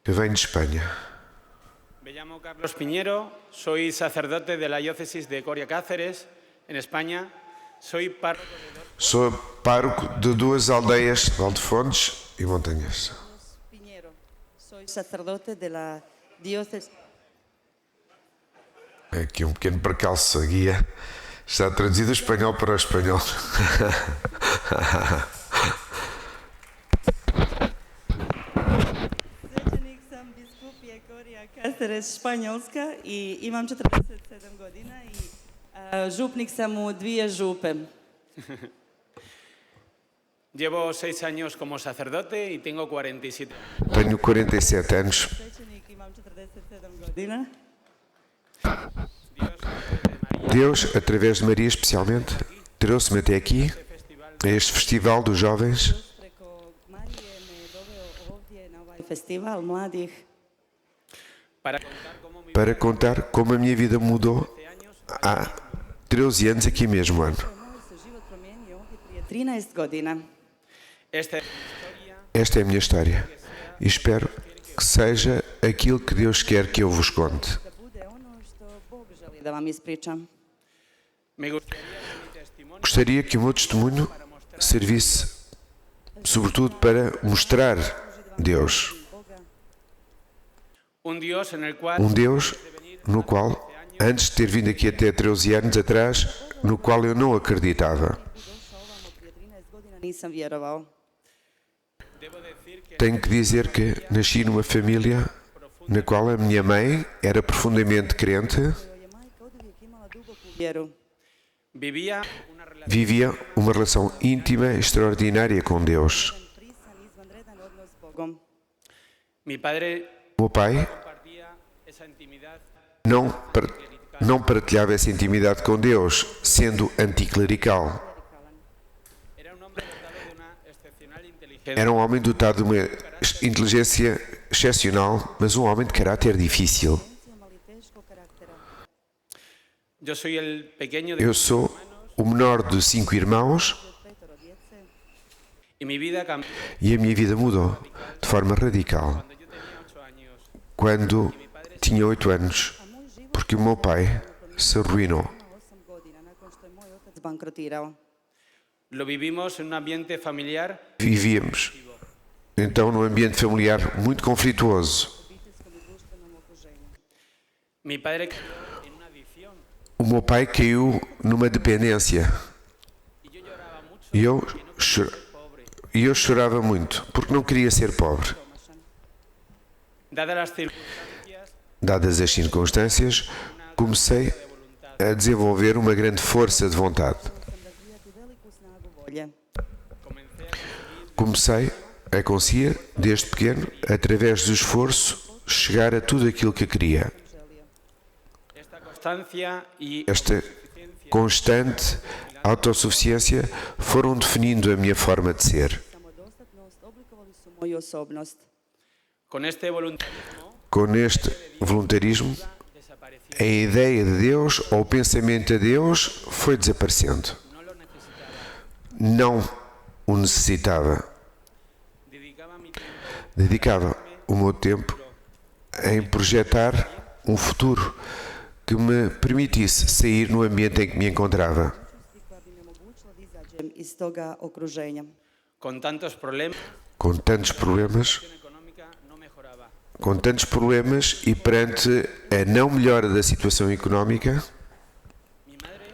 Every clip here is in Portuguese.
Eu venho de Espanha. Me llamo Carlos Piñero, soy sacerdote de la diócesis de Coria Cáceres, en España. Soy párroco Sou pároco de duas aldeias, Valdefontes e Montanhas. Piñero, soy sacerdote de la diócesis. Aqui um pequeno percalço, a guia está traduzido do espanhol para o espanhol. Svećenik sam biskupije Korija Cáceres Španjolska i imam 47 godina i župnik sam u dvije župe. Llevo 6 años como sacerdote y tengo 47. Tenho 47 anos. Svećenik imam 47 godina. Deus, através de Maria especialmente, trouxe-me até aqui, a este festival dos jovens, Preko Marije me doveo ovdje na ovaj festival mladih Para contar cómo mi para contar como a minha vida mudou há 13 anos aqui mesmo ano. moj se život promijenio ovdje prije 13 godina. esta es mi historia, Esta é a minha história e espero que seja aquilo que Deus quer que eu vos conte. Da bude ono što Bog želi da vam ispričam. me gustaría que mi testimonio Gostaria que o meu testemunho servisse, sobretudo, para mostrar Deus. Boga, un Dios en el cual Deus no qual, antes de ter vindo aqui até 13 anos atrás, no qual eu não acreditava. došao ovamo prije 13 godina nisam vjerovao. debo decir que Tenho que dizer que nasci numa família na qual a minha mãe era profundamente crente, Kojoj je majka oduvijek imala duboku vjeru. vivía una relación vivia uma relação íntima e extraordinária com Deus. Prisan, izvanredan odnos s Bogom. mi padre O meu pai compartía esa intimidad não partilhava essa intimidade com Deus, sendo anticlerical. era un hombre dotado de una excepcional inteligencia Era um homem dotado de uma inteligência excepcional, mas um homem de caráter difícil. Ali teškog karaktera. yo soy el pequeño de Eu sou o menor de 5 irmãos Petoro djece. y mi vida cambió e a minha vida mudou de forma radical cuando yo tenía 8 años quando tinha 8 anos, porque o meu pai se arruinou. Imao 8 godina nakon što je moj otac bankrotirao. lo vivimos en un ambiente familiar Vivíamos então num ambiente familiar muito conflituoso. Obiteljskom i društvenom okruženju. mi padre cayó en una adicción O meu pai caiu numa dependência y yo lloraba mucho e eu, porque no quería cho- ser pobre. e eu chorava muito porque não queria ser pobre. Dadas las circunstancias, Dadas as circunstâncias, comecei a desenvolver uma grande força de vontade. Sam razvijati veliku snagu volje. comencé Comecei a conseguir, desde pequeno, através do esforço, chegar a tudo aquilo que queria. esta constancia y Esta constante autossuficiência foram definindo a minha forma de ser. Samodostatnost oblikovali su moju osobnost. con este voluntarismo Com este voluntarismo, desapareció. a ideia de Deus ou o pensamento a Deus foi desaparecendo. No lo necesitaba. Não o necessitava. Dedicaba mi tiempo Dedicava o meu tempo em projetar um futuro que me permitisse sair no ambiente em que me encontrava. Koja bi mi omogućila da izađem iz toga okruženja. con tantos problemas, Com tantos problemas, la situación económica no mejoraba. e perante a não melhora da situação económica, Mi madre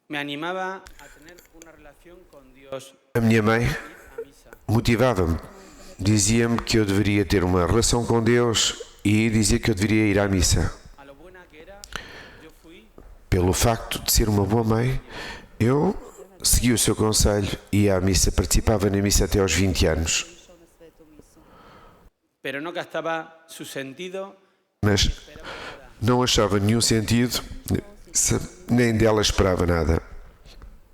me animaba a tener una relación con Dios, a minha mãe ir a misa. motivava-me. Dizia-me que eu deveria ter uma relação com Deus e dizia que eu deveria ir à missa. A lo buena que era, yo fui Pelo facto de ser uma boa mãe, eu segui o seu conselho e ia à missa, participava na missa até aos 20 anos. Išao na svetu misu. pero no captaba su sentido, Mas não achava nenhum sentido, nem dela esperava nada.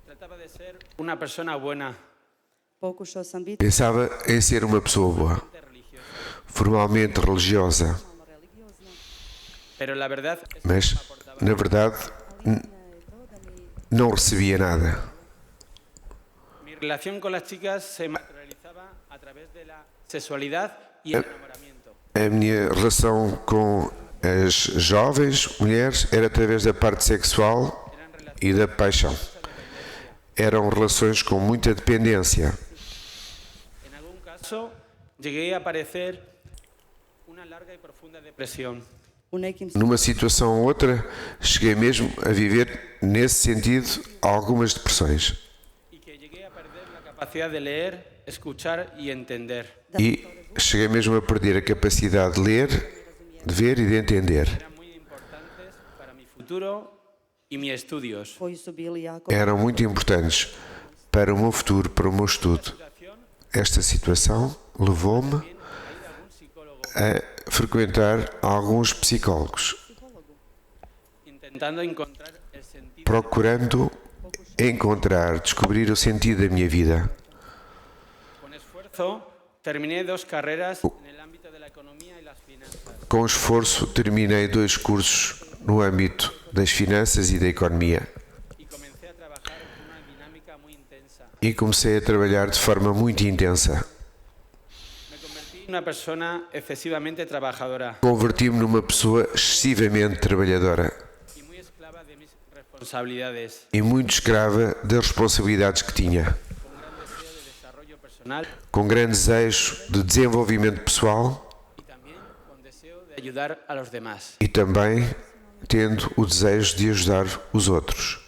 trataba de ser una persona buena, Pokušao sam biti Pensava em ser uma pessoa boa, religiosa. formalmente religiosa, malo religiozna, Pero la verdad es que mas, na verdade, istina je to da mi não recebia nada. mi relación con las chicas se materializaba a través de la sexualidad y el enamoramiento. A minha relação com as jovens mulheres era através da parte sexual e da paixão. Eram relações com muita dependência. En algún caso, llegué a padecer una larga y profunda depresión. Numa situação ou outra, cheguei mesmo a viver, nesse sentido, algumas depressões. Y que llegué a perder la capacidad de leer, escuchar y entender. E cheguei mesmo a perder a capacidade de ler, de ver e de entender. Eran muy importantes para mi futuro y mis estudios. Eram muito importantes para o meu futuro, para o meu estudo. Esta situação levou-me a frequentar alguns psicólogos, Intentando encontrar el sentido. procurando descobrir o sentido da minha vida. Con esfuerzo, terminé 2 carreras en el ámbito de la economía y las finanzas. Com esforço, terminei 2 cursos no âmbito das finanças e da economia Y comencé a trabajar con una dinámica muy intensa. e comecei a trabalhar de forma muito intensa. Me convertí en una persona excesivamente trabajadora Converti-me numa pessoa excessivamente trabalhadora y muy esclava de mis responsabilidades, e muito escrava das responsabilidades que tinha, con gran deseo de desarrollo personal com grande desejo de desenvolvimento pessoal y también con deseo de ayudar a los demás. e também tendo o desejo de ajudar os outros.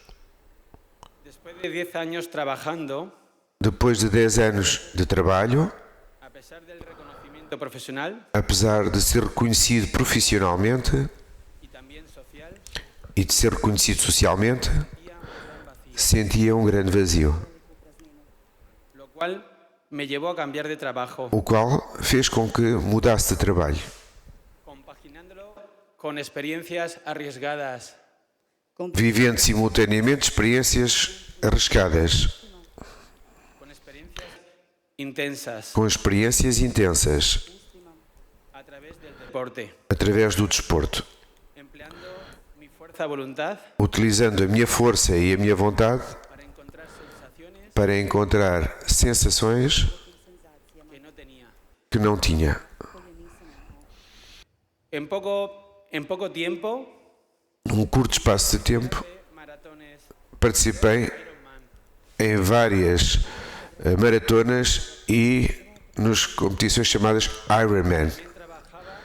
Después de 10 años trabajando, Depois de 10 anos de trabalho, a pesar del reconocimiento profesional apesar de ser reconhecido profissionalmente y también social, e de ser reconhecido socialmente, sentía un gran vacío, sentia um grande vazio, lo cual me llevó a cambiar de trabajo, o qual fez com que mudasse de trabalho, compaginándolo con experiencias arriesgadas, vivendo simultaneamente experiências arriscadas, con experiencias intensas com experiências intensas, a través del deporte, através do desporto, empleando mi fuerza de voluntad utilizando a minha força e a minha vontade para encontrar sensaciones para encontrar sensações que no tenía. que não tinha. En poco tiempo, Num curto espaço de tempo, maratones, participei Ironman, em várias maratonas e nas competições chamadas Ironman. también trabajaba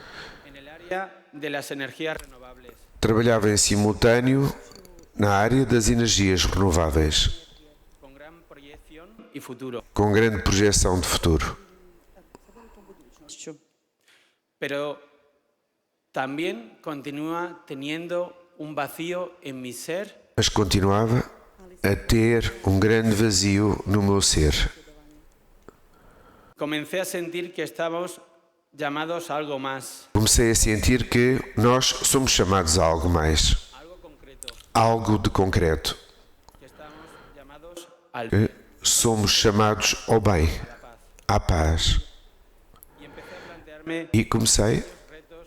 en el área de las energías renovables, Trabalhava em simultâneo na área das energias renováveis, con gran proyección y futuro. com grande projeção de futuro. Pero también continúa teniendo un vacío en mi ser Mas continuava a ter um grande vazio no meu ser. comencé a sentir que estábamos llamados a algo más, Comecei a sentir que nós somos chamados a algo mais, algo concreto, algo de concreto. que estamos llamados al Que somos chamados ao bem, à paz. y empecé a plantearme E comecei retos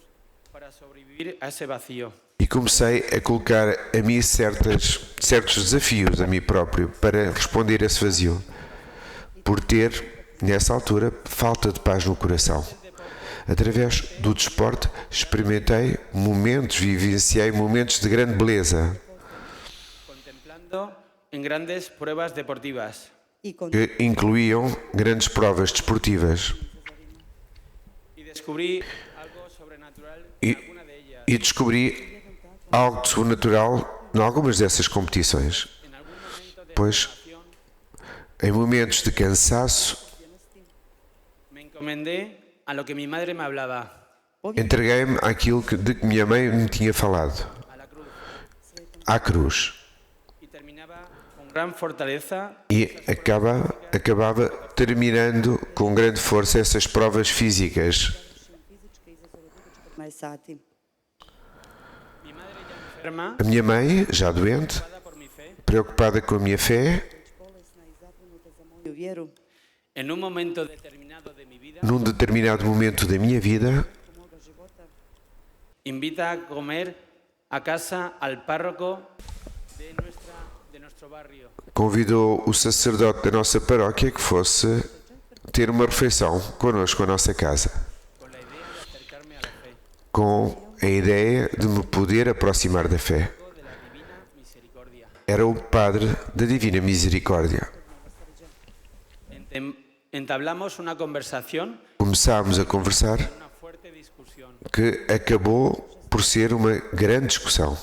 para sobrevivir a ese vacío. a colocar a mim certos desafios a mim próprio para responder a esse vazio, por ter, nessa altura, falta de paz no coração. Através do desporto, vivenciei momentos de grande beleza, Contemplando en grandes pruebas deportivas que incluíam grandes provas desportivas, y descubrí algo sobrenatural e, en alguna de ellas. e descobri algo de sobrenatural em algumas dessas competições, En algún momento de pois renovación em momentos de cansaço me encomendé a lo que mi madre me hablaba, entreguei-me àquilo de que minha mãe me tinha falado, a la cruz, à cruz, y terminaba con gran fortaleza e acabava terminando com grande força essas provas físicas. mi madre ya enferma, A minha mãe, já doente, preocupada por mi fe, preocupada com a minha fé, en un momento determinado de mi vida, num determinado momento da minha vida, invita a comer a casa al párroco de nuestro barrio. convidou o sacerdote da nossa paróquia que fosse ter uma refeição connosco, a nossa casa, Con la idea de acercarme a ideia de me poder aproximar da fé. de la Divina Misericordia. Era o Padre da Divina Misericórdia. Entablamos una conversación, Começámos a conversar, una fuerte discusión. que acabou por ser uma grande discussão.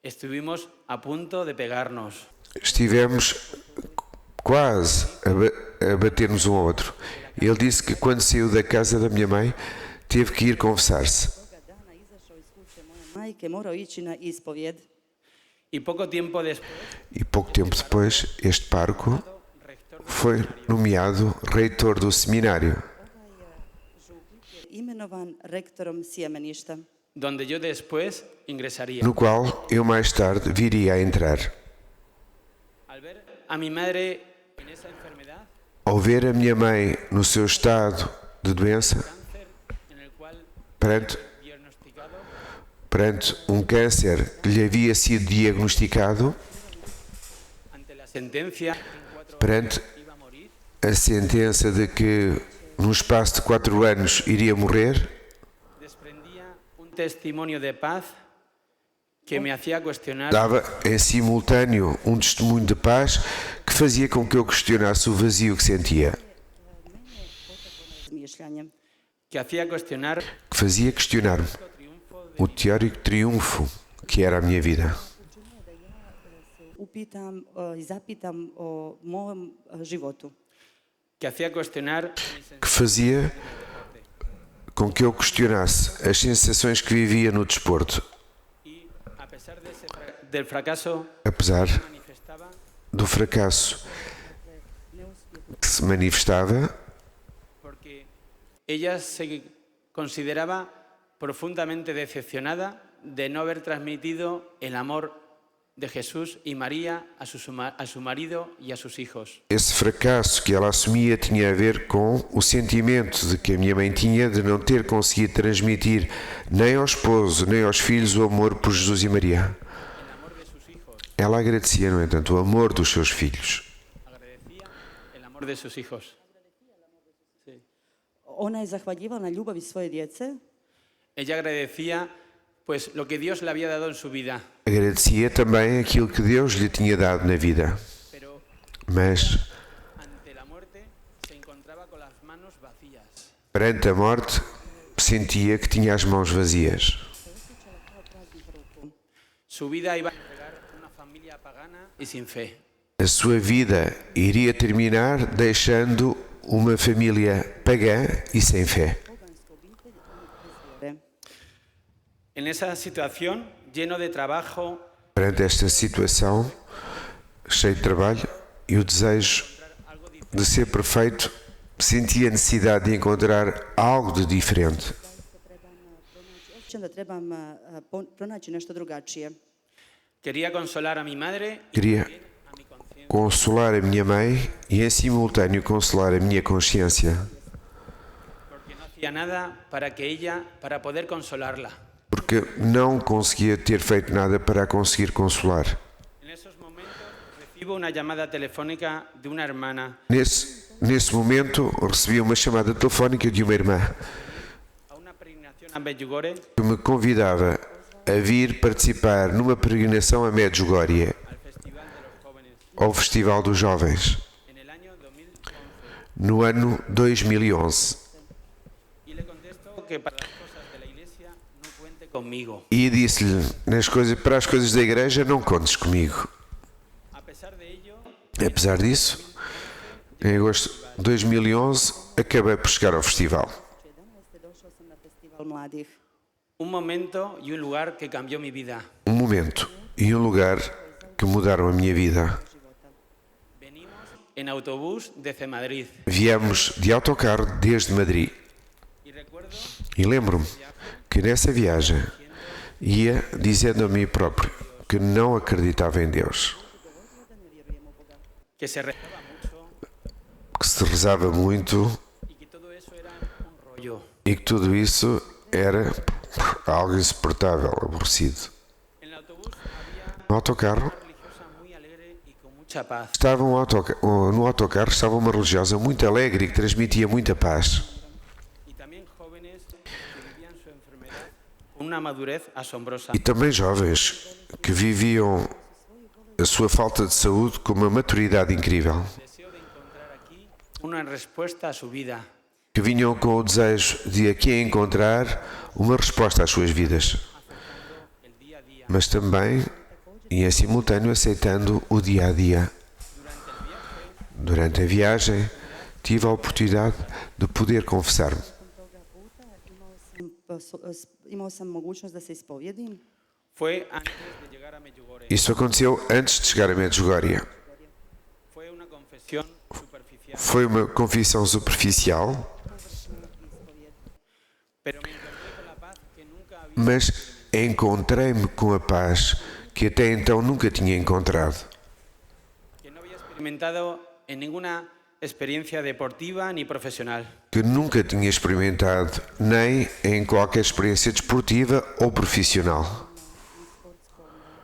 Estuvimos a punto de pegarnos. Estivemos quase a bater-nos um ao outro. Ele disse que quando saiu da casa da minha mãe, teve que ir confessar-se. Toga dana izašao iz kuće moje majke, morao ići na ispovjed. Y poco tiempo después, E pouco tempo depois, este pároco rector foi nomeado reitor do seminário, Župnik je imenovan rektorom sjemeništa. donde yo después ingresaría. no qual eu mais tarde viria a entrar. Al ver a mi madre en esa enfermedad, Ao ver a minha mãe no seu estado de doença, cáncer en el cual perante diagnosticado um câncer que lhe havia sido diagnosticado, ante la sentencia en 4 perante años iba a morir, a sentença de que num espaço de 4 anos iria morrer, desprendía un testimonio de paz que me hacía cuestionar dava em simultâneo um testemunho de paz que fazia com que eu questionasse o vazio que sentia, Razmišljanje. que hacía cuestionar que fazia questionar-me el triunfo de o teórico triunfo que era a minha vida. Upitam i zapitam o mom životu. que hacía cuestionar Que fazia com que eu questionasse as sensações que vivia no desporto, y a pesar del fracaso apesar manifestaba do fracasso que se manifestava, porque ella se consideraba profundamente decepcionada de no haber transmitido el amor de Jesús y María a su marido y a sus hijos. esse fracasso que ela assumia tinha a ver com o sentimento de que a minha mãe tinha de não ter conseguido transmitir nem ao esposo nem aos filhos o amor por Jesus e Maria. El amor de sus hijos, Ela agradecia, no entanto, o amor dos seus filhos. agradecía el amor de sus hijos. Sí. Ona je zahvaljivala na ljubavi svoje djece, Ella agradecía pues lo que Dios le había dado en su vida, Agradecia também aquilo que Deus lhe tinha dado na vida, pero mas ante la muerte se encontraba con las manos vacías. perante a morte sentia que tinha as mãos vazias. Su vida iba a entregar una familia pagana y sin fe. A sua vida iria terminar deixando uma família pagã e sem fé. En esa situación, lleno de trabajo, Perante esta situação, cheio de trabalho e o desejo de ser perfeito, sentia a necessidade de encontrar algo de diferente. osjećam da trebam pronaći nešto drugačije. quería consolar a mi madre y Queria también a mi conciencia, consolar a minha mãe e, em simultâneo, consolar a minha consciência, porque no hacía nada para poder consolarla. porque não conseguia ter feito nada para a conseguir consolar. En esos momentos recibo una llamada telefónica de una hermana Nesse momento, recebi uma chamada telefónica de uma irmã a una peregrinación a Medjugorje que me convidava a vir participar numa peregrinação a Medjugorje, al Festival de los Jóvenes ao Festival dos Jovens, en el año 2011 no ano 2011. y le contesto que para las cosas de la iglesia no cuente conmigo. E disse-lhe, para as coisas da igreja, não contes comigo. A pesar de ello, Apesar disso, em agosto de 2011, acabei por chegar ao festival. 2011. došao sam na festival mladih. un momento y un lugar que cambió mi vida. Um momento e um lugar que mudaram a minha vida. Venimos en autobús desde Madrid Viemos de autocarro desde Madrid. y recuerdo E lembro-me que nessa viagem ia dizendo a mim próprio que não acreditava em Deus, que se rezaba mucho que se rezava muito y que todo eso era un rollo. e que tudo isso era algo insuportável, aborrecido. En el autobús había No autocarro, una religiosa muy alegre y con mucha paz. no autocarro estava uma religiosa muito alegre e que transmitia muita paz. Y también jóvenes que con una madurez asombrosa. E também jovens que viviam a sua falta de saúde com uma maturidade incrível, Deseo de encontrar aquí una respuesta a su vida. que vinham com o desejo de aqui encontrar uma resposta às suas vidas, El día a día. mas também, e em simultâneo, aceitando o dia a dia. Durante a viagem, tive a oportunidade de poder confessar-me. Imao sam mogućnost da se ispovjedim. Fue antes de llegar a Medjugorje. Isso aconteceu antes de chegar a Medjugorje. Fue una confesión superficial, Foi uma confissão superficial, pero me encontré con la paz que nunca había, mas encontrei-me com a paz que até então nunca tinha encontrado, que no había experimentado en ninguna experiencia deportiva ni profesional. que nunca tinha experimentado nem em qualquer experiência desportiva ou profissional.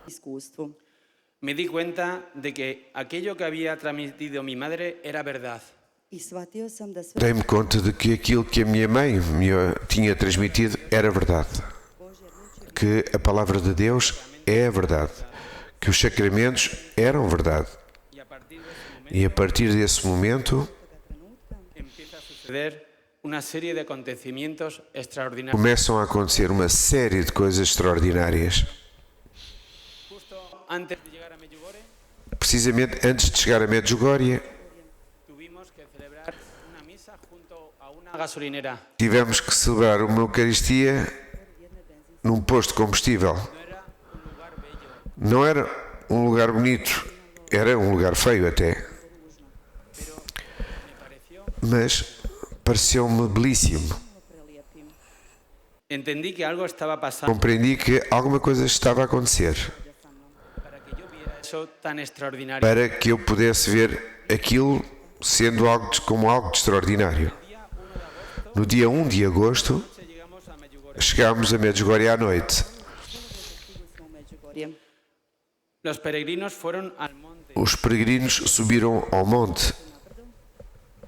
Iskustvu. Me di cuenta de que aquello que había transmitido mi madre era verdad. I shvatio sam da sve Dei-me conta de que aquilo que a minha mãe me tinha transmitido era verdade, que a palavra de Deus é a verdade, que os sacramentos eram verdade. Y a partir de ese momento E a partir desse momento empieza a suceder una serie de acontecimientos extraordinarios. começam a acontecer uma série de coisas extraordinárias. Justo antes de llegar a Medjugorje, Precisamente antes de chegar a Medjugorje, tuvimos que celebrar una misa junto a una gasolinera. tivemos que celebrar uma Eucaristia num posto de combustível. No era un lugar bello, Não era um lugar bonito, era um lugar feio até, pero me pareció. mas pareceu-me belíssimo. prelijepim. Entendí que algo estaba pasando Compreendi que alguma coisa estava a acontecer para que yo viera eso tan extraordinario. para que eu pudesse ver aquilo sendo como algo de extraordinário. No dia 1 de agosto, Llegamos a Medjugorje. chegámos a Medjugorje à noite. Stigli smo u Međugorje. Los peregrinos fueron al monte Os peregrinos subiram ao monte,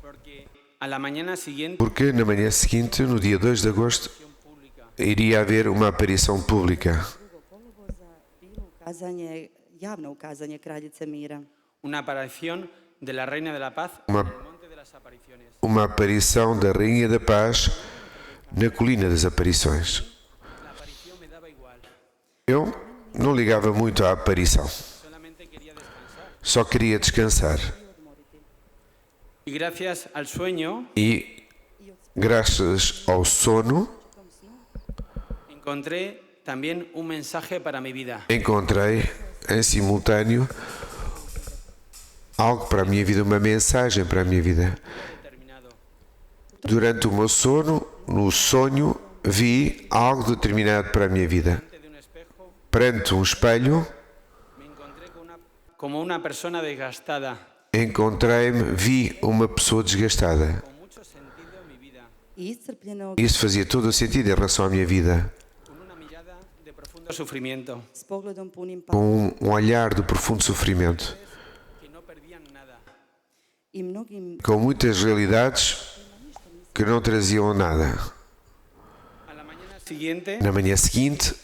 porque a la mañana siguiente porque na manhã seguinte, no dia 2 de agosto, pública iria haver uma aparição pública. 2. kolovoza bilo ukazanje, javno ukazanje kraljice mira. una aparición de la Reina de la Paz Uma, en el Monte de las Apariciones. uma aparição da Rainha da Paz na Colina das Aparições. La aparición me daba igual, Eu não ligava muito à aparição, solamente quería descansar. só queria descansar. Y gracias al sueño E, graças ao sono, encontré también un mensaje para mi vida. encontrei em simultâneo algo para a minha vida, uma mensagem para a minha vida. Terminado. Durante o meu sono, no sonho, vi algo determinado para a minha vida. Delante de un espejo Perante um espelho, me encontré como una persona desgastada, encontrei-me, vi uma pessoa desgastada. con mucho sentido en mi vida, I iscrpljenog Isso fazia todo o sentido em relação à minha vida, con una mirada de profundo sufrimiento, s pogledom punim pa com um olhar de profundo sofrimento, que no perdían nada. i mnogim com muitas realidades que não traziam nada. A la mañana siguiente Na manhã seguinte,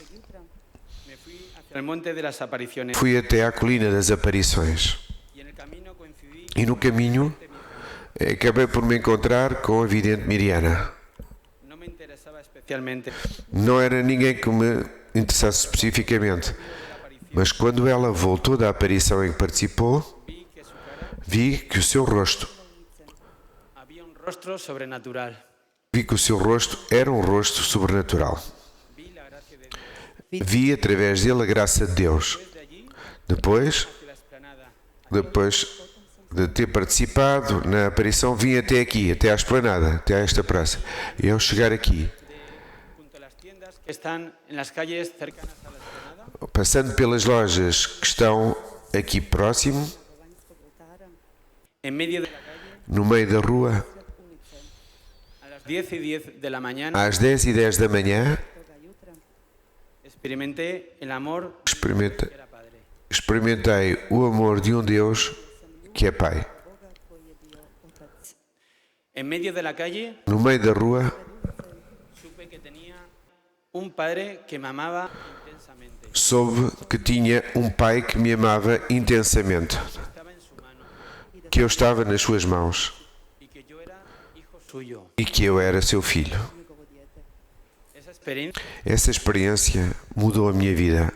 me fui hacia el Monte de las Apariciones fui até à Colina das Aparições y en el camino coincidí e no caminho acabei por me encontrar com a vidente Miriana. no me interesaba especialmente, Não era ninguém que me interessasse especificamente, mas quando ela voltou da aparição em que participou, vi que vi que su cara o seu rosto, había un rostro sobrenatural. vi que o seu rosto era um rosto sobrenatural. Vi la gracia de Dios. Vi através dele a graça de Deus. Desde allí Depois hacia la explanada. de ter participado na aparição, vim até aqui, até à esplanada, até a esta praça. E ao chegar aqui, Junto a las tiendas que están en las calles cercanas a la explanada, passando pelas lojas que estão aqui próximo, vanjskog oltara, en medio de la calle, no meio da rua, a las 10:10 de la mañana, às 10h10 da manhã, toga jutra, experimenté el amor experimenta- que era Padre. experimentei o amor de um Deus que é Pai. Boga koji je bio otac. En medio de la calle No meio da rua, supe que tenía un padre que me amaba intensamente, soube que tinha um pai que me amava intensamente, estaba en su mano que eu estava nas suas mãos y que yo era hijo suyo. e que eu era seu filho. Esa experiencia Essa experiência mudou a minha vida.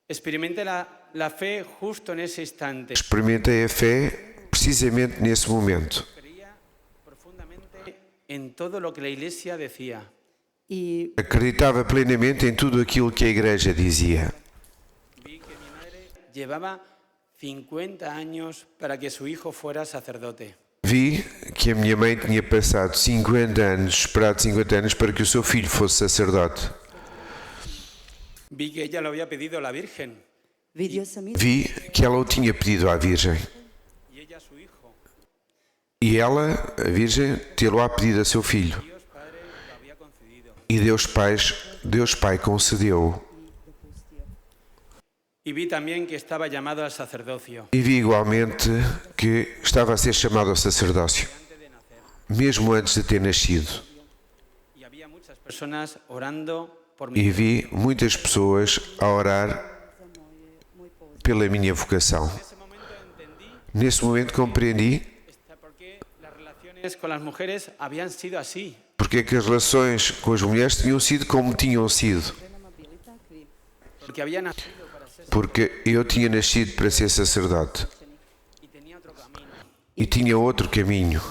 experimenté la fe justo en ese instante. Experimentei a fé precisamente nesse momento. Creía profundamente en todo lo que la Iglesia decía. И Acreditava plenamente em tudo aquilo que a igreja dizia. Vi que mi madre llevaba 50 años para que su hijo fuera sacerdote. Vi que a minha mãe tinha passado 50 anos, esperado 50 anos para que o seu filho fosse sacerdote. Vi que ella lo había pedido a la Virgen vidio sam isto Vi que ela o tinha pedido à Virgem. y ella a su hijo. E ela, a Virgem, tê-lo-á pedido a seu filho. Dios Padre lo había concedido. E Deus Pai concedeu. Y vi también que estaba llamado al sacerdocio E vi igualmente que estava a ser chamado ao sacerdócio, antes de nacer. mesmo antes de ter nascido. Y había muchas personas orando por E mí. vi muitas pessoas a orar pela minha vocação. En ese momento entendí Nesse momento compreendi por qué las relaciones con las mujeres habían sido así. porque é que as relações com as mulheres tinham sido como tinham sido. Porque había nacido para ser Porque eu tinha nascido para ser sacerdote y tenía otro camino. e tinha outro caminho.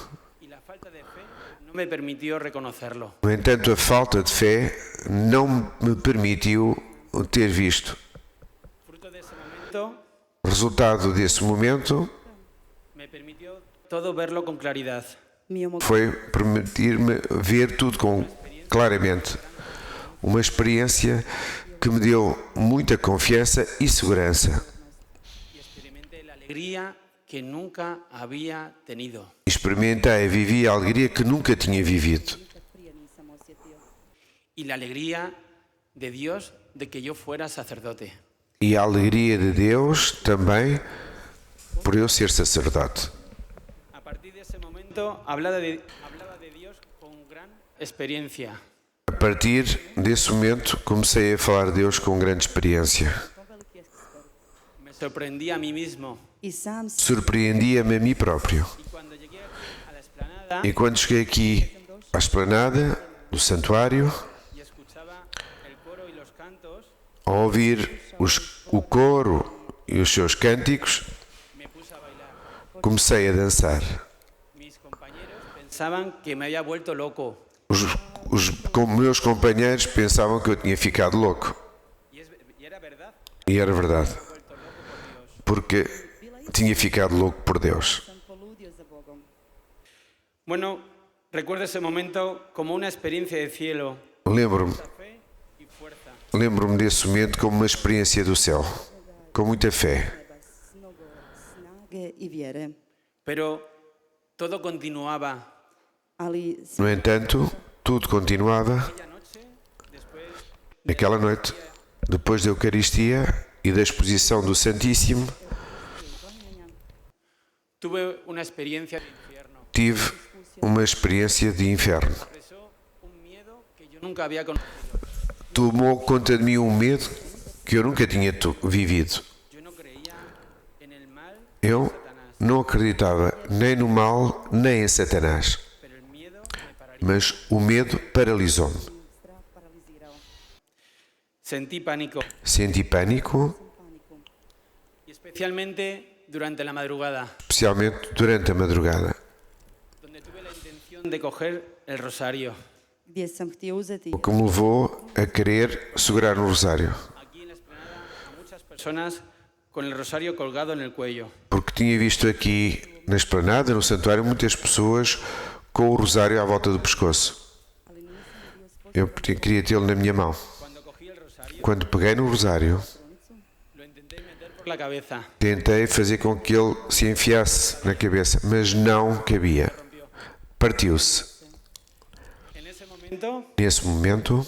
Y la falta de fe no me permitió reconocerlo. No entanto, a falta de fé não me permitiu ter visto. Fruto de ese momento Resultado desse momento me permitió todo verlo con claridad. foi permitir-me ver tudo claramente. Uma experiência que me deu muita confiança e segurança. Y experimenté la alegría que nunca había tenido. Experimentei e vivi a alegria que nunca tinha vivido. Y la alegría de Dios de que yo fuera sacerdote. E a alegria de Deus também por eu ser sacerdote. A partir de ese momento hablaba de Dios con gran experiencia. A partir desse momento comecei a falar de Deus com grande experiência. Me sorprendí a mí mismo. i sam se Surpreendia-me a mim próprio. Y cuando llegué aquí a la explanada E quando cheguei aqui à esplanada do santuário, y escuchaba el coro y los cantos, ao ouvir o coro e os seus cânticos, me puse a bailar. comecei a dançar. Mis compañeros pensaban que me había vuelto loco. Meus companheiros pensavam que eu tinha ficado louco. Y era verdad. E era verdade, Vuelto loco por Dios. porque tinha ficado louco por Deus. sam poludio za Bogom. Bueno, recuerdo ese momento como una experiencia de cielo, Lembro-me fe y fuerza. Lembro-me desse momento como uma experiência do céu, com muita fé. Treba s mnogo snage i vjere. Pero todo continuaba. Ali No entanto, tudo continuava Aquella noche, después naquela noite, depois da Eucaristia e da exposição do Santíssimo, tuve una experiencia de infierno. tive uma experiência de inferno. Expresó un miedo que yo nunca había conocido. Tomou conta de mim um medo que eu nunca tinha vivido. Yo no creía en el mal, Eu não acreditava nem no mal, nem em Satanás, pero el miedo me paralizó. mas o medo paralisou-me. strah paralizirao. Sentí pánico, Senti pânico, Paniku. y especialmente durante la madrugada, especialmente durante a madrugada, donde tuve la intención de coger el rosario. Gdje sam htio uzeti o que me levou a querer segurar no rosário, Aquí en la explanada a muchas personas con el rosario colgado en el cuello. porque tinha visto aqui na esplanada, no santuário, muitas pessoas com o rosário à volta do pescoço. ali nisam vidio sposobno Eu queria tê-lo na minha mão. Cuando cogí el rosario, Quando peguei no rosário, strunicu. lo intenté meter por la cabeza. tentei fazer com que ele se enfiasse na cabeça, mas não cabia. Partiu-se. En ese momento, Nesse momento,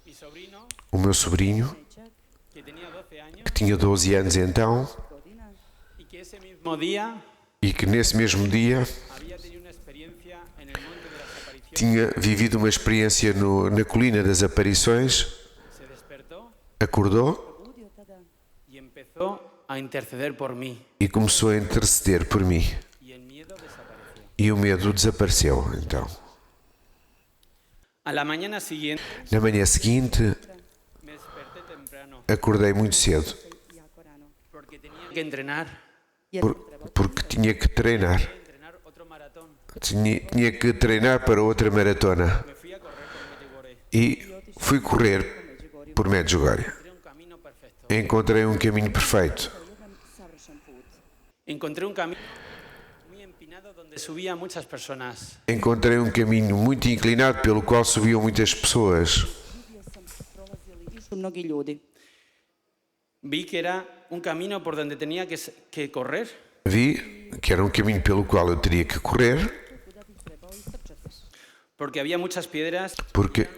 mi sobrino, o meu sobrinho, Nečak, que tenía 12 años, que tinha 12 anos então, godina, y que ese mismo día e que nesse mesmo dia había tenido una experiencia en el monte de las apariciones tinha vivido uma experiência na Colina das Aparições, se despertó acordou y empezó a interceder por mí. e começou a interceder por mim. Y el miedo desapareció. E o medo desapareceu, então. A la mañana siguiente Na manhã seguinte, me desperté temprano acordei muito cedo, porque tenía que entrenar porque tinha que treinar. otro maratón. Tinha que treinar para outra maratona. Me fui a correr por Medjugorje. E fui correr por Medjugorje. Encontré un camino perfecto. Encontrei um caminho perfeito. Encontré un camino muy empinado donde subía muchas personas. Encontrei um caminho muito inclinado pelo qual subiam muitas pessoas. Išli mnogi ljudi. Vi que era un camino por donde tenía que correr Vi que era um caminho pelo qual eu teria que correr, porque había muchas piedras porque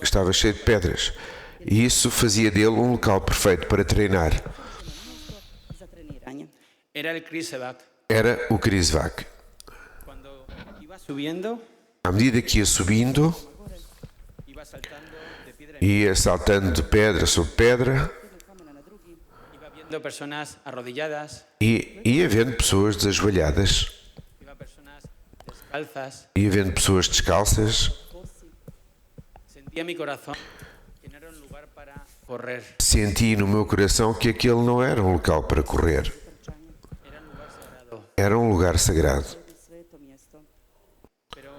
estava cheio de pedras. E isso fazia dele um local perfeito para treinar. Za treniranje. era el Krisevac. Era o Krisvak. Cuando iba subiendo, À medida que ia subindo, iba saltando de piedra ia saltando de pedra sobre pedra iba viendo personas arrodilladas, e ia vendo pessoas desajoelhadas, iba personas descalzas. ia vendo pessoas descalças. Sentía mi corazón que no era un lugar para correr, Senti no meu coração que aquele não era um local para correr. era un lugar sagrado. Era um lugar sagrado. Sveto mjesto. Pero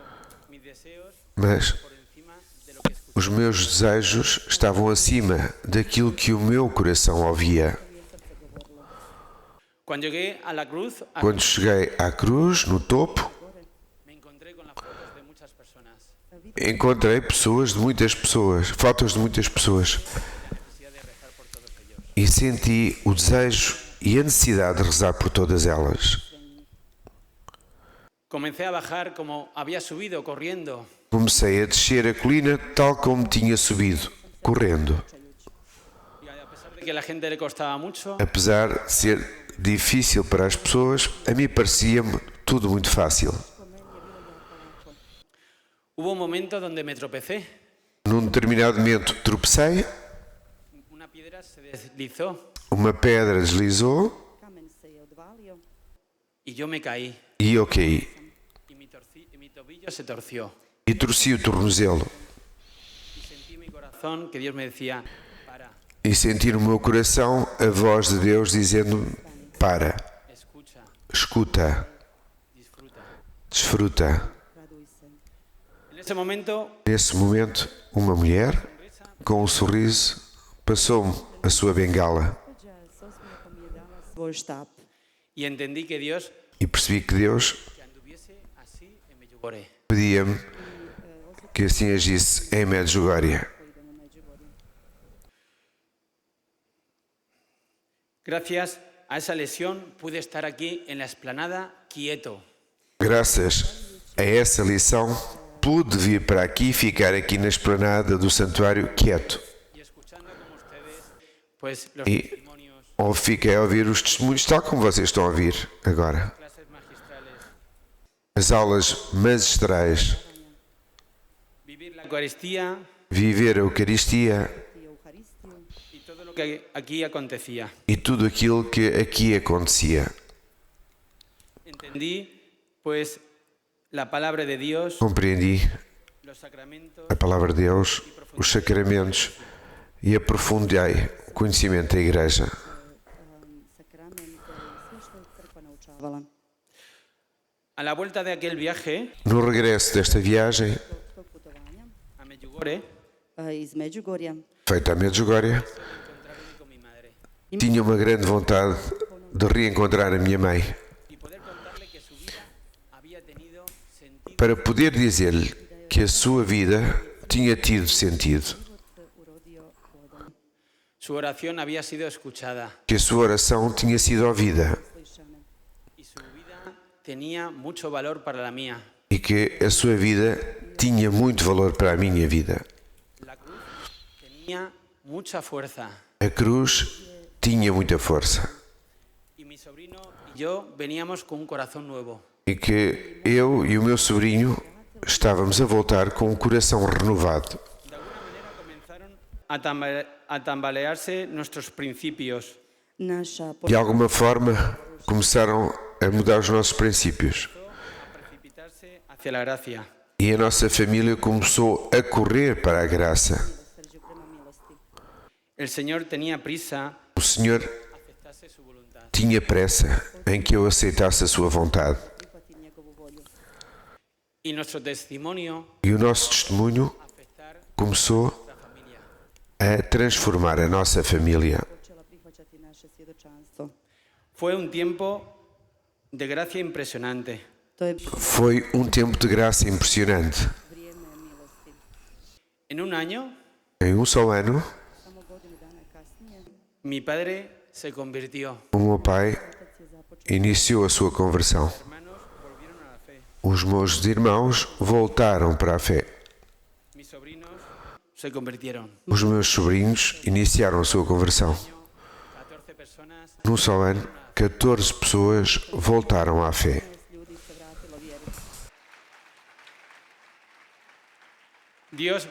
mis deseos Mas por encima de lo que escuchaba. os meus desejos estavam acima daquilo que o meu coração ouvia. Cuando llegué a la cruz, Quando cheguei à cruz, no topo, me encontré con las fotos de muchas personas. encontrei pessoas de muitas pessoas, fotos de muitas pessoas. La necesidad de rezar por todos ellos. E senti o desejo e a necessidade de rezar por todas elas. Comencé a bajar como había subido corriendo. Comecei a descer a colina tal como tinha subido, correndo. Y a pesar de que a la gente le costaba mucho, Apesar de ser difícil para as pessoas, a mim parecia-me tudo muito fácil. hubo un momento donde me tropecé. Num determinado momento tropecei, Una piedra se deslizó uma pedra deslizou Kamen se je odvalio. y yo me caí. e eu caí. Y mi tobillo se torció. E torci o tornozelo. Y sentí en mi corazón que Dios me decía, para, E senti no meu coração a voz de Deus dizendo: para, escucha, escuta, disfruta. desfruta. Raduj se. En ese momento, Nesse momento, uma mulher, com um sorriso, passou-me a sua bengala Gospođa s osmijehom mi je dala svoj štap. y entendí que Dios e percebi que Deus que anduviese así en Medjugorje. pedia-me que assim agisse em Medjugorje. Ko idem u Međugorje. Gracias a esa lesión pude estar aquí en la explanada quieto. Graças a essa lição, pude vir para aqui e ficar aqui na esplanada do santuário quieto. Y escuchando como ustedes, pues los Y- testimonios, Ou fiquei a ouvir os testemunhos tal como vocês estão a ouvir agora. clases magistrales, As aulas magistrais, vivir la Eucaristía viver a Eucaristia I Euharistiju. y todo lo que aquí acontecía. e tudo aquilo que aqui acontecia. Entendí, pues, la palabra de Dios, Compreendi los sacramentos a palavra de Deus, os sacramentos e aprofundei o conhecimento da Igreja. Sakramente i sve što je crkva naučavala. A la vuelta de aquel viaje No regresso desta viagem, Tog putovanja a Medjugorje, iz Međugorja feita a Medjugorje, encontrarme con mi madre tinha uma grande vontade de reencontrar a minha mãe, y poder contarle que su vida había tenido sentido, para poder dizer-lhe que a sua vida tinha tido sentido, urodio plodom. su oración había sido escuchada que a sua oração tinha sido ouvida Slišane. y su vida tenía mucho valor para la mía. e que a sua vida tinha muito valor para a minha vida. La cruz tenía mucha fuerza A cruz tinha muita força y mi sobrino y yo veníamos con un corazón nuevo. e que eu e o meu sobrinho estávamos a voltar com um coração renovado. De alguna manera comenzaron a tambalearse nuestros principios. Naša De alguma forma, começaram a mudar os nossos princípios. A precipitarse hacia la gracia. E a nossa família começou a correr para a graça. milosrđu prema milosti. El Señor tenía prisa O Senhor a aceptarse su voluntad. tinha pressa em que eu aceitasse a sua vontade. Prihvatim njegovu volju. Y nuestro testimonio E o nosso testemunho afectar começou nuestra familia. a transformar a nossa família. Počela prihvaćati naše svjedočanstvo. Fue un tiempo de gracia impresionante. To je Foi um tempo de graça impressionante. vrijeme milosti. En un año, Em um só ano, Samo godinu dana kasnije, mi padre se convirtió. o meu pai otac je započeo iniciou a sua conversão. Hermanos volvieron a la fe. Os meus irmãos voltaram para a fé. Mis sobrinos se convirtieron. Os meus sobrinhos iniciaram a sua conversão. 14 personas. Num só ano, 14 pessoas voltaram à fé. 15 ljudi se vratilo vjeri. Dios,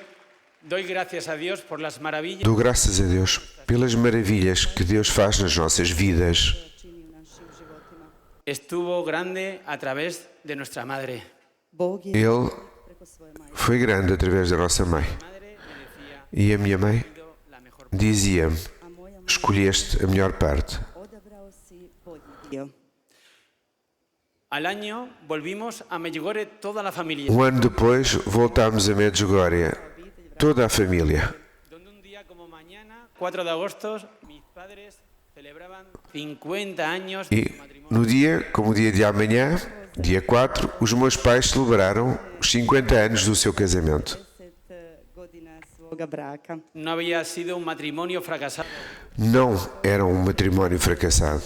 doy gracias a Dios por las maravillas Dou graças a Deus pelas maravilhas que Deus faz nas nossas vidas. Čini u našim životima. estuvo grande a través de nuestra madre. Bog je Ele preko svoje majke. foi grande através da nossa mãe. Madre me decía, E a minha mãe "Sido la mejor". dizia-me: A moja mama escolheste a melhor parte. odabrao si bolji dio. Al año volvimos a Medjugorje toda la familia, Um ano depois, voltámos a Medjugorje, toda a família. donde un día como mañana, 4 de agosto, mis padres celebraban 50 años de E su matrimonio. no dia, como o dia de amanhã, dia 4, os meus pais celebraram os 50 anos do seu casamento. 10 godina svoga braka. No había sido un matrimonio fracasado, Não era um matrimónio fracassado.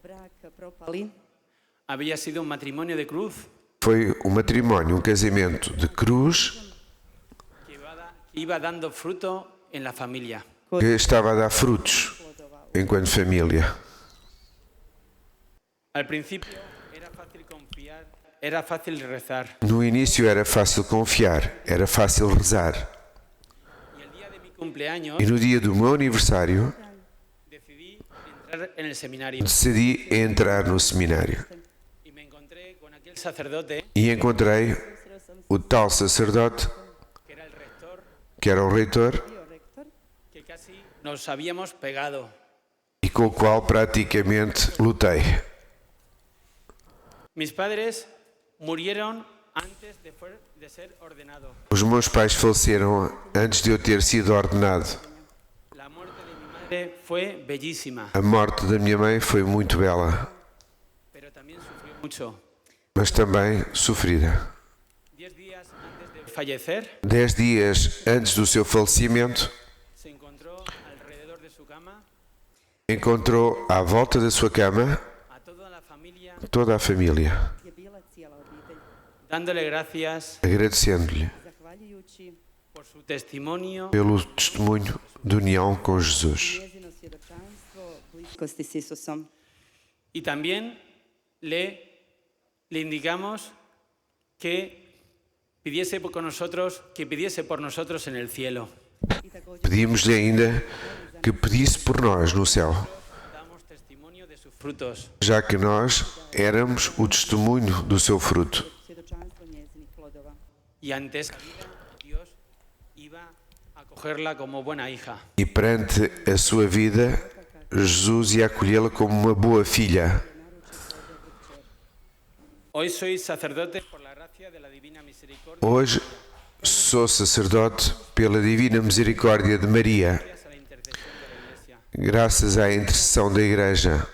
Brak propali. había sido un matrimonio de cruz Foi um matrimónio, um casamento de cruz que iba dando fruto en la familia. que estava a dar frutos enquanto família. Al principio era fácil confiar, era fácil rezar. No início era fácil confiar, era fácil rezar. Y el día de mi cumpleaños E no dia do meu aniversário, decidí entrar en el seminario decidi entrar no seminário. y me encontré con aquel sacerdote E encontrei o tal sacerdote, que era el rector, que era o reitor, Bio rektor. que casi nos habíamos pegado. e com o qual praticamente lutei. Mis padres murieron antes de ser ordenado. Os meus pais faleceram antes de eu ter sido ordenado. La muerte de mi madre fue bellísima, A morte da minha mãe foi muito bela, pero también sufrió mucho. mas também sofrida. 10 días antes de fallecer, 10 dias antes do seu falecimento, se encontró alrededor de su cama encontrou à volta da sua cama a toda la familia toda a família, Je bila cijela obitelj. dándole gracias agradecendo-lhe Zahvaljujući por su testimonio pelo testemunho de união com Jesus. njezino svjedočanstvo bliskosti s Isusom. y también le indicamos que pidiese por nosotros en el cielo. I također Pedimos-lhe ainda que pedisse por nós no céu, Damos testimonio de sus frutos. já que nós éramos o testemunho do seu fruto. svjedočanstvo njezinih plodova. Y ante esa vida, Dios iba a cogerla como buena hija. E perante a sua vida, Jesus ia acolhê-la como uma boa filha. Hoy soy sacerdote por la gracia de la divina misericordia. Hoje sou sacerdote pela divina misericórdia de Maria, Gracias a la intercesión de la Iglesia. graças à intercessão da Igreja.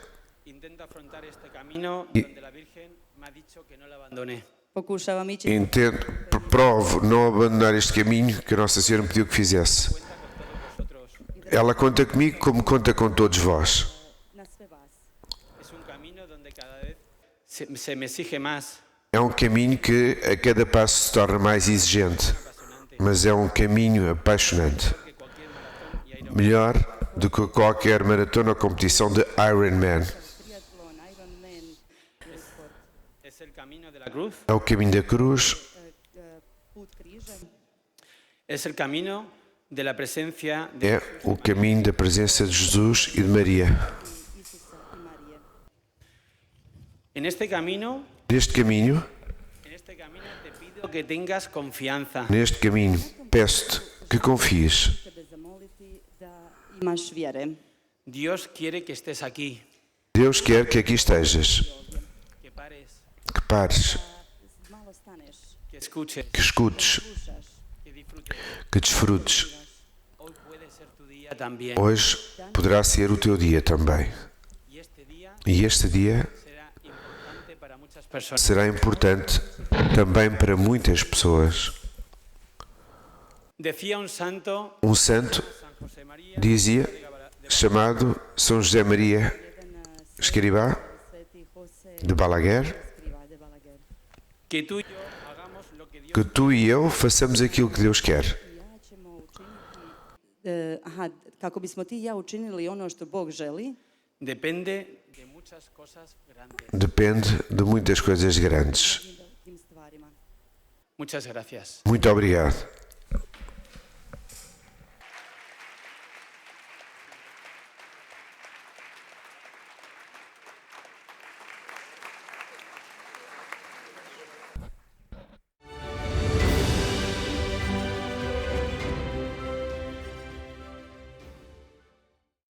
Intento afrontar este camino donde la Virgen me ha dicho que no la abandoné. Pokušavam ići Entendo, provo não abandonar este caminho que a Nossa Senhora me pediu que fizesse. Cuenta con todos vosotros. Ela conta comigo como conta com todos vós. na sve vas. Es un camino donde cada vez se me exige más, É um caminho que a cada passo se torna mais exigente, mas é um caminho apaixonante. que cualquier maratón y Ironman. Melhor do que qualquer maratona ou competição de Ironman. Triatlon, Ironman, sport. Es el camino de la cruz É o caminho da cruz, put križa Es el camino de la presencia de É o caminho da presença de Jesus e de Maria. Isusa i Marije. En este camino Neste caminho, te pido que tengas confianza. peço-te que confies. Tebe zamoliti da imaš vjere. Dios quiere que estés aquí, Deus quer que aqui estejas, que pares, que pares, Malo staneš, que escuches, que escutes, slušaš. que disfrutes. que desfrutes. Hoy puede ser tu día también. Hoje poderá ser o teu dia também. Y este día E este dia será importante para muchas personas. será importante também para muitas pessoas. Decía un santo, Um santo San José María, dizia, chamado São José Maria Escrivá Sveti Jose de Balaguer, skriva de Balaguer. que tú y yo hagamos lo que Dios que tu e eu façamos aquilo que Deus quer. I ja ćemo učiniti, kako bismo ti i ja učinili ono što Bog želi, depende de muchas cosas grandes. Depende de muitas coisas grandes. tim stvarima. Muchas gracias. Muito obrigado.